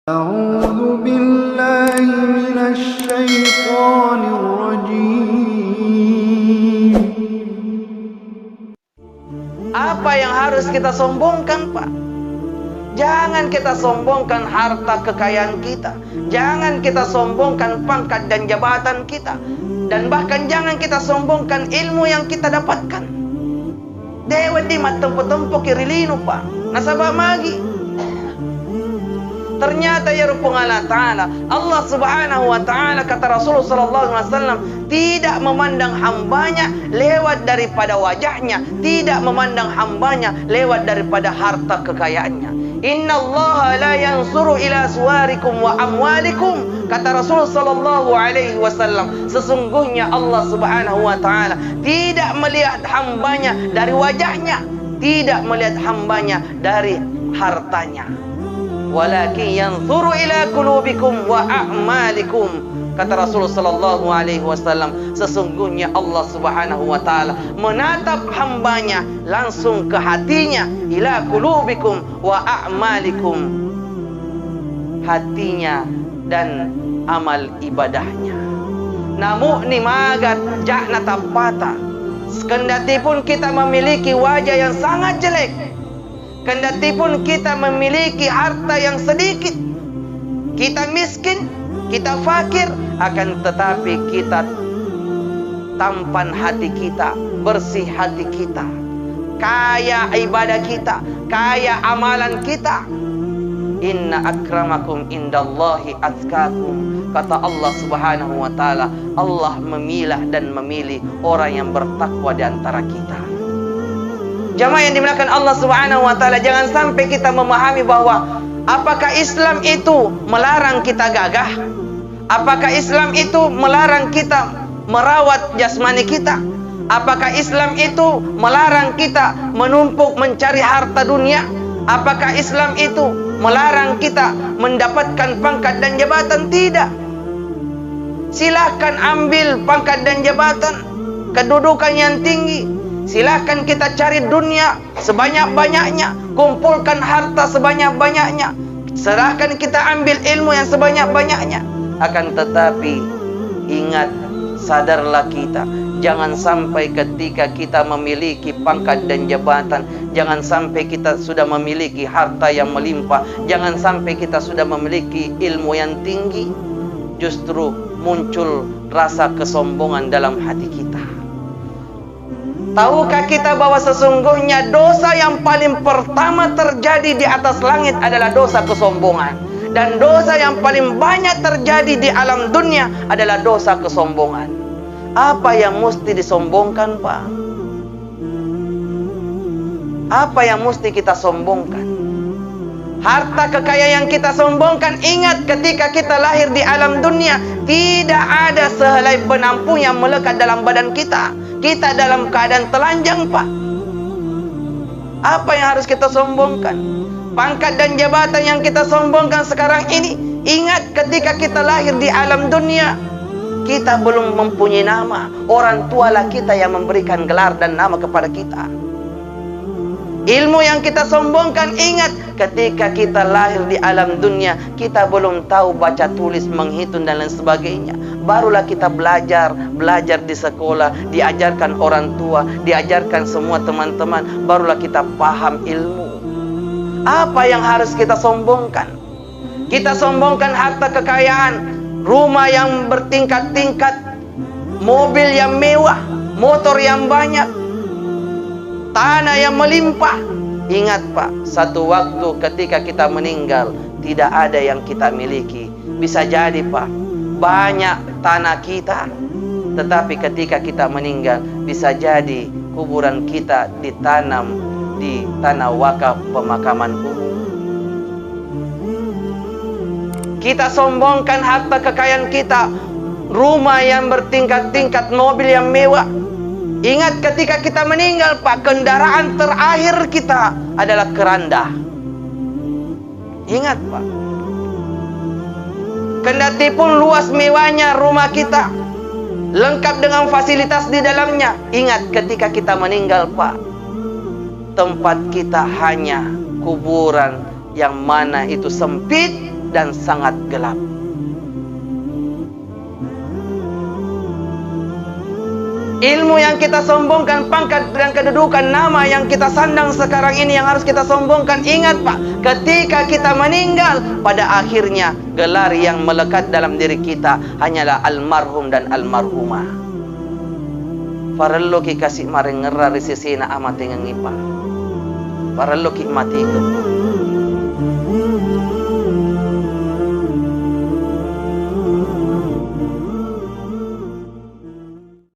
أعوذ بالله من الشيطان الرجيم. Apa yang harus kita sombongkan, Pak? Jangan kita sombongkan harta kekayaan kita. Jangan kita sombongkan pangkat dan jabatan kita. Dan bahkan jangan kita sombongkan ilmu yang kita dapatkan. Dewa di tempo-tempo kirilino, Pak. Nasabah magi. Ternyata ya Rabbul Ta'ala, Allah Subhanahu wa Ta'ala, kata Rasulullah sallallahu alaihi wasallam, tidak memandang hambanya lewat daripada wajahnya, tidak memandang hambanya lewat daripada harta kekayaannya. Inna Allah la yansuru ila suwarikum wa amwalikum, kata Rasulullah sallallahu alaihi wasallam, sesungguhnya Allah Subhanahu wa Ta'ala tidak melihat hambanya dari wajahnya, tidak melihat hambanya dari hartanya, walakin yanzuru ila qulubikum wa a'malikum, kata Rasulullah sallallahu alaihi wasallam, sesungguhnya Allah Subhanahu wa Ta'ala menatap hambanya langsung ke hatinya, ila qulubikum wa a'malikum, hatinya dan amal ibadahnya. Namun ni magat jakna tapata, kendati pun kita memiliki wajah yang sangat jelek, kendati pun kita memiliki harta yang sedikit, kita miskin, kita fakir, akan tetapi kita tampan hati kita, bersih hati kita, kaya ibadah kita, kaya amalan kita. Inna akramakum indallahi atqakum, kata Allah Subhanahu wa Ta'ala, Allah memilah dan memilih orang yang bertakwa di antara kita. Jamaah yang dimuliakan Allah Subhanahu wa Ta'ala, jangan sampai kita memahami bahwa apakah Islam itu melarang kita gagah? Apakah Islam itu melarang kita merawat jasmani kita? Apakah Islam itu melarang kita menumpuk mencari harta dunia? Apakah Islam itu melarang kita mendapatkan pangkat dan jabatan? Tidak. Silahkan ambil pangkat dan jabatan, kedudukan yang tinggi. Silahkan kita cari dunia sebanyak-banyaknya, kumpulkan harta sebanyak-banyaknya, silahkan kita ambil ilmu yang sebanyak-banyaknya. Akan tetapi ingat, sadarlah kita, jangan sampai ketika kita memiliki pangkat dan jabatan, jangan sampai kita sudah memiliki harta yang melimpah, jangan sampai kita sudah memiliki ilmu yang tinggi, justru muncul rasa kesombongan dalam hati kita. Tahukah kita bahwa sesungguhnya dosa yang paling pertama terjadi di atas langit adalah dosa kesombongan, dan dosa yang paling banyak terjadi di alam dunia adalah dosa kesombongan. Apa yang mesti disombongkan, Pak? Apa yang mesti kita sombongkan? Harta kekayaan yang kita sombongkan. Ingat, ketika kita lahir di alam dunia, tidak ada sehelai benang pun yang melekat dalam badan kita. Kita dalam keadaan telanjang, Pak. Apa yang harus kita sombongkan? Pangkat dan jabatan yang kita sombongkan sekarang ini. Ingat, ketika kita lahir di alam dunia, kita belum mempunyai nama. Orang tualah kita yang memberikan gelar dan nama kepada kita. Ilmu yang kita sombongkan, ingat, ketika kita lahir di alam dunia, kita belum tahu baca tulis, menghitung dan lain sebagainya. Barulah kita belajar di sekolah, diajarkan orang tua, diajarkan semua teman-teman, barulah kita paham ilmu. Apa yang harus kita sombongkan? Kita sombongkan harta kekayaan, rumah yang bertingkat-tingkat, mobil yang mewah, motor yang banyak, tanah yang melimpah. Ingat, Pak, satu waktu ketika kita meninggal, tidak ada yang kita miliki. Bisa jadi, Pak, banyak tanah kita, tetapi ketika kita meninggal, bisa jadi kuburan kita ditanam di tanah wakaf pemakaman umum. Kita sombongkan harta kekayaan kita, rumah yang bertingkat-tingkat, mobil yang mewah. Ingat, ketika kita meninggal, Pak, kendaraan terakhir kita adalah keranda. Ingat, Pak. Kendati pun luas mewahnya rumah kita, lengkap dengan fasilitas di dalamnya, ingat, ketika kita meninggal, Pak, tempat kita hanya kuburan yang mana itu sempit, dan sangat gelap. Ilmu yang kita sombongkan, pangkat dan kedudukan, nama yang kita sandang sekarang ini yang harus kita sombongkan. Ingat Pak, ketika kita meninggal, pada akhirnya gelar yang melekat dalam diri kita hanyalah almarhum dan almarhumah. Farallo ki kasih maring ngerari sisina amati ngipa. Farallo ki mati ke.